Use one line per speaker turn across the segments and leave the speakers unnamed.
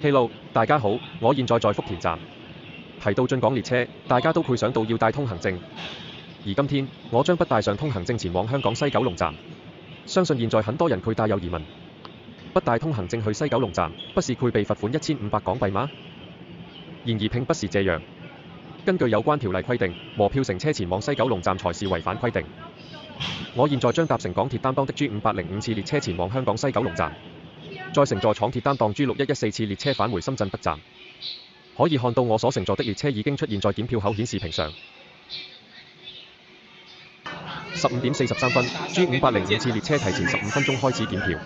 Hello，大家好，我現在在福田站。提到進港列車，大家都會想到要帶通行證。而今天，我將不帶上通行證前往香港西九龍站。相信現在很多人佢帶有疑問，不帶通行證去西九龍站，不是會被罰款1500港幣嗎？然而並不是這樣。根據有關條例規定，和票乘車前往西九龍站才是違反規定。我現在將搭乘港鐵擔當的 G505 次列車前往香港西九龍站，再乘坐廠鐵擔當 G6114 次列車返回深圳北站。可以看到我所乘坐的列車已經出現在檢票口顯示屏上。15點43分 ，G505 次列車提前15分鐘開始檢票。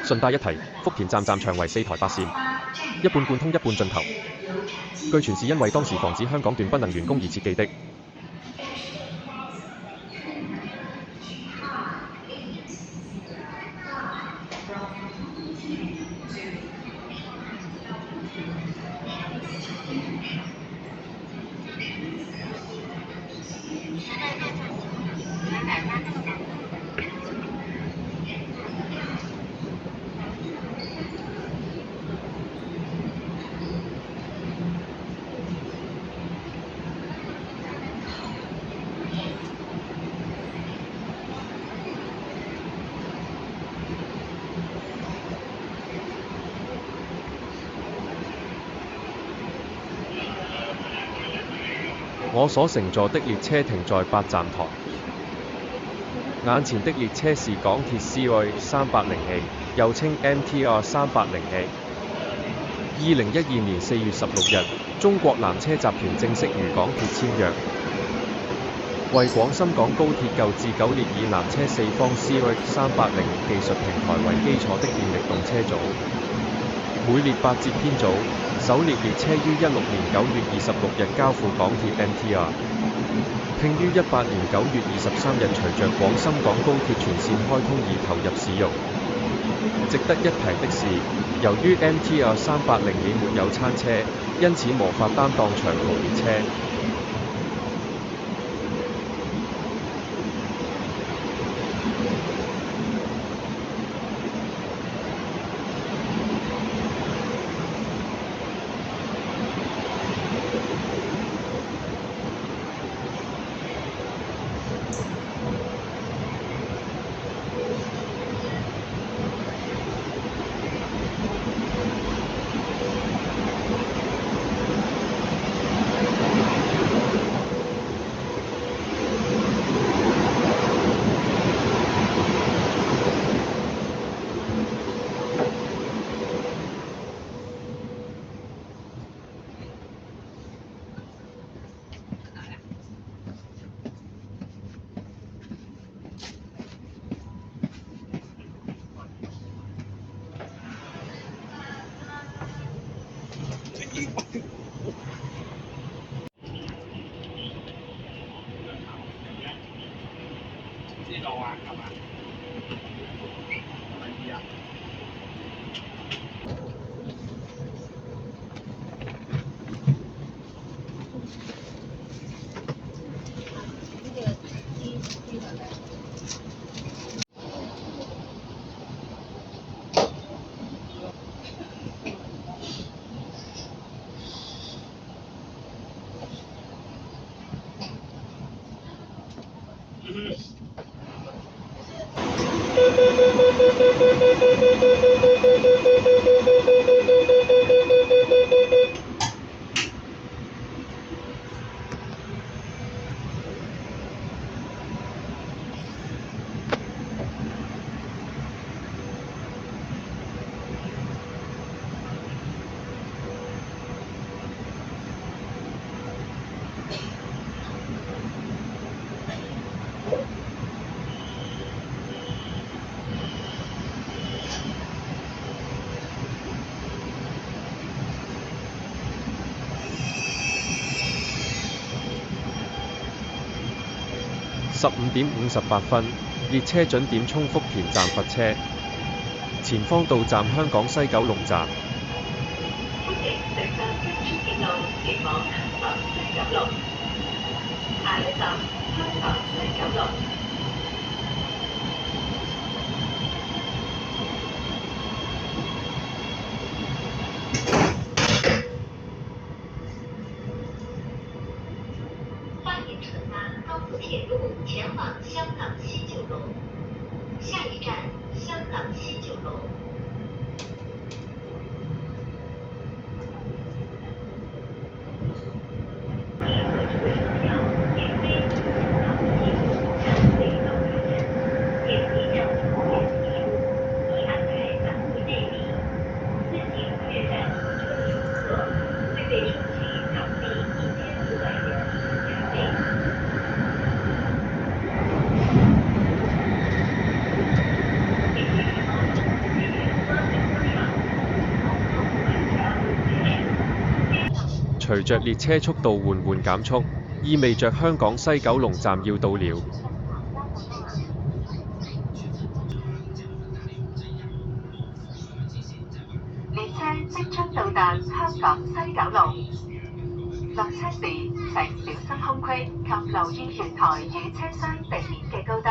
順帶一提，福田站站長為4台8線，一半貫通一半盡頭。據傳是因為當時防止香港段不能完工而設計的。我所乘坐的列車停在8站台，眼前的列車是港鐵 CY380A， 又稱 MTR 380A。2012年4月16日，中國南車集團正式與港鐵簽約，為廣深港高鐵舊至9列以南車四方 CY380 技術平台為基礎的電力動車組，每列8節編組。首列列車於16年9月26日交付港鐵 MTR， 並於18年9月23日隨着廣深港高鐵全線開通而投入使用。值得一提的是，由於 MTR 380已沒有餐車，因此無法擔當長途列車。15點58分，列車準點衝福田站罰車，前方到站香港西九龍站。
歡迎乘搭京荃鐵路前往香港西九龍。下下一站香港西九龍。欢迎乘搭高速铁路前往香港西九龙，下一站香港西九龙。
隨着列車速度緩緩減速，意味着香港西九龍站要到了。
列車即將到達香港西九龍，落車時請小心空隙及留意月台與車廂地面嘅高低。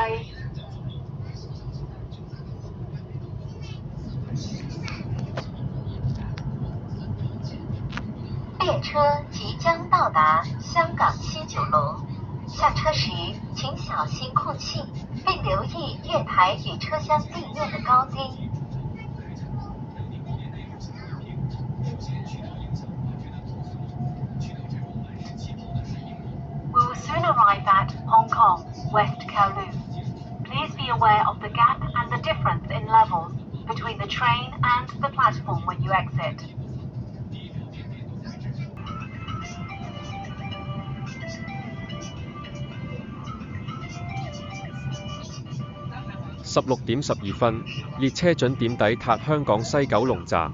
列車即將到達香港西九龍，下車時請小心空氣，並留意月台與車廂地面的高低。We'll soon arrive at Hong Kong, West Kowloon. Please be aware of the gap and the difference in levels between the train and the platform when you exit.
16點12分，列車準點抵達香港西九龍站。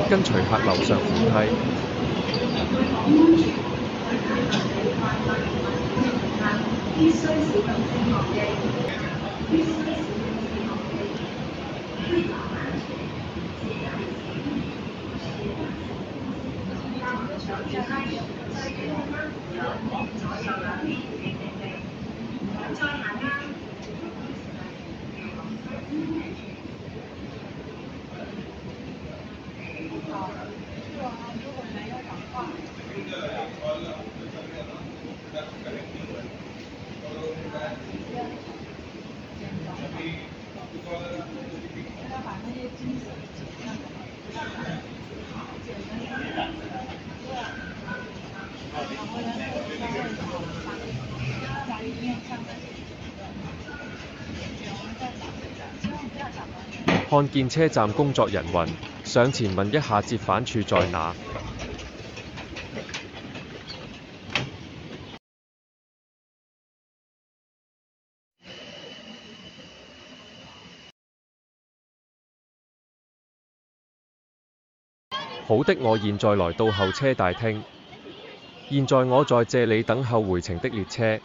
跟隨客樓上扶梯。看見車站工作人員，上前問一下折返處在哪。好的，我現在來到候車大廳，現在我在這裡等候回程的列車。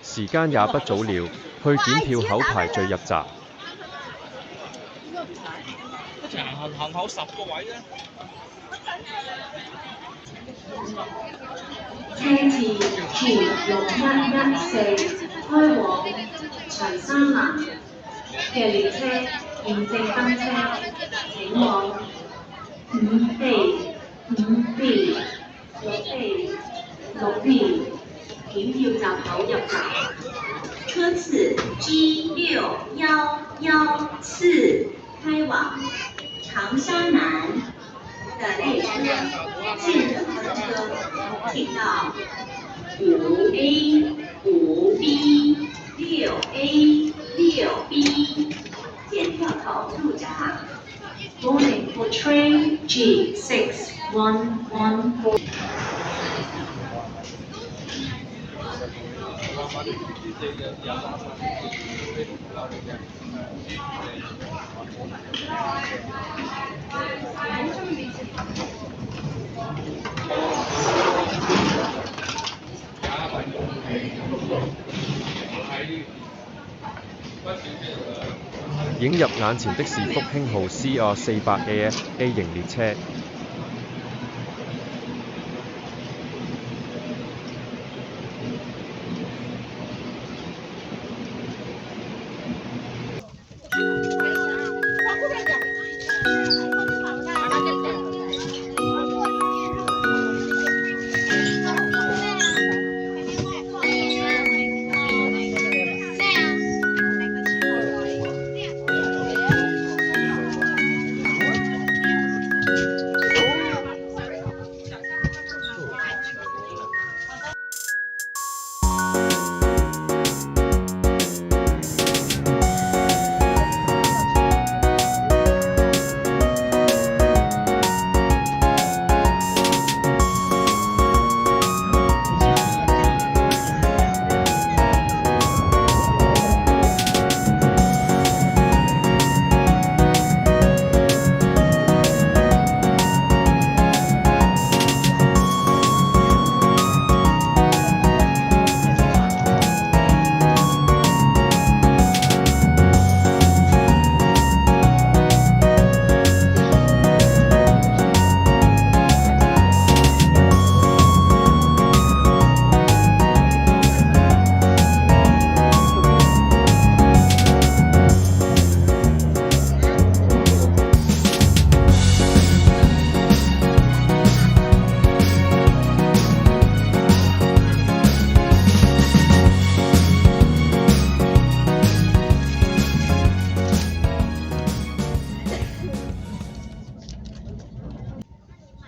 時間也不早了，去檢票口排隊入閘。
行口10個位啫。
車次前6114開往長沙灣。
嘅列車現正登車，請往5B、6B 檢票站口入站。
车次 G6114 开往长沙南的列车现等登车，请到5A、5B、6A、6B 检票口入闸。
Boarding for train G6114.
映入眼前的是復興號 CR400AF A 型列車。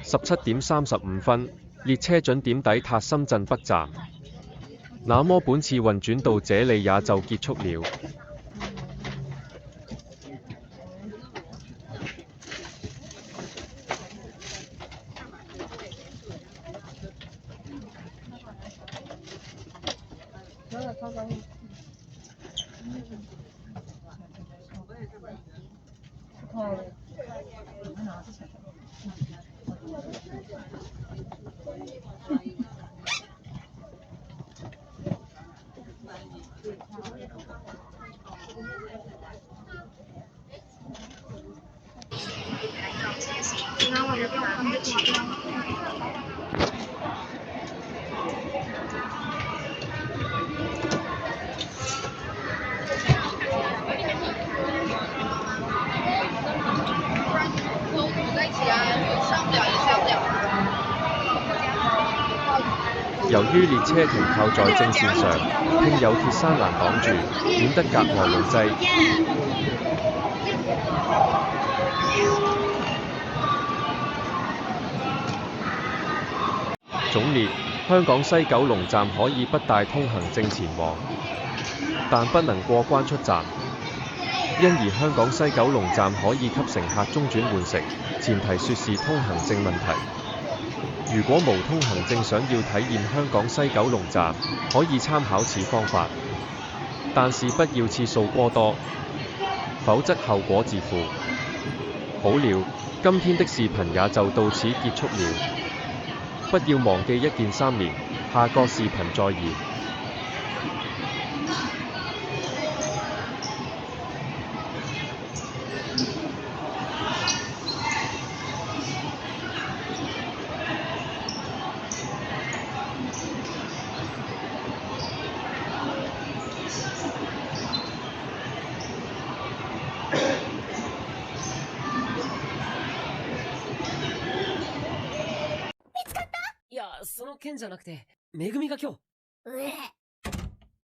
17點35分，列車準點抵達深圳北站。那麼本次運轉到這裡也就結束了。由於列車停靠在正線上，並有鐵柵欄擋住，顯得格外擁擠。總列：香港西九龍站可以不帶通行證前往，但不能過關出站。因而香港西九龍站可以給乘客中轉換乘，前提說是通行證問題。如果無通行證想要體驗香港西九龍站，可以參考此方法，但是不要次數過多，否則後果自負。好了，今天的視頻也就到此結束了。不要忘記1鍵3連，下個視頻再見。
その件じゃなくて、めぐみが今日。
うえ。